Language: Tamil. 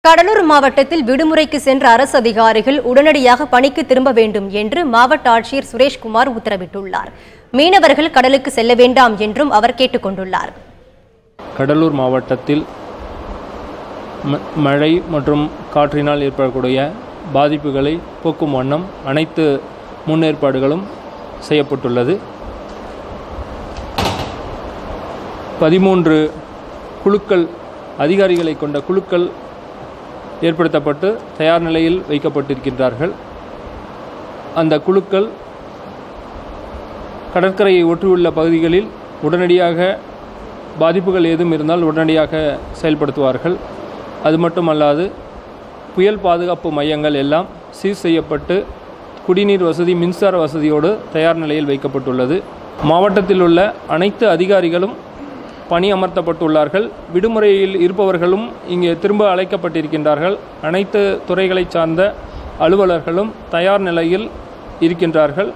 கடலூர் மாவட்டத்தில் விடுமுறைக்கு சென்ற அரசு அதிகாரிகள் உடனடியாக பணிக்கு திரும்ப வேண்டும் என்று மாவட்ட ஆட்சியர் சுரேஷ்குமார் உத்தரவிட்டுள்ளார். மீனவர்கள் கடலுக்கு செல்ல வேண்டாம் என்றும் அவர் கேட்டுக் கொண்டுள்ளார். கடலூர் மாவட்டத்தில் மழை மற்றும் காற்றினால் ஏற்படக்கூடிய பாதிப்புகளை போக்கும் வண்ணம் அனைத்து முன்னேற்பாடுகளும் செய்யப்பட்டுள்ளது. 13 குழுக்கள் அதிகாரிகளை கொண்ட குழுக்கள் ஏற்படுத்தப்பட்டு தயார் நிலையில் வைக்கப்பட்டிருக்கின்றார்கள். அந்த குழுக்கள் கடற்கரையை ஒட்டியுள்ள பகுதிகளில் உடனடியாக பாதிப்புகள் ஏதும் இருந்தால் உடனடியாக செயல்படுத்துவார்கள். அது மட்டுமல்லாது புயல் பாதுகாப்பு மையங்கள் எல்லாம் சீர் செய்யப்பட்டு குடிநீர் வசதி, மின்சார வசதியோடு தயார் நிலையில் வைக்கப்பட்டுள்ளது. மாவட்டத்தில் உள்ள அனைத்து அதிகாரிகளும் பணி அமர்த்தப்பட்டுள்ளார்கள். விடுமுறையில் இருப்பவர்களும் இங்கே திரும்ப அழைக்கப்பட்டிருக்கின்றார்கள். அனைத்து துறைகளை சார்ந்த அலுவலர்களும் தயார் நிலையில் இருக்கின்றார்கள்.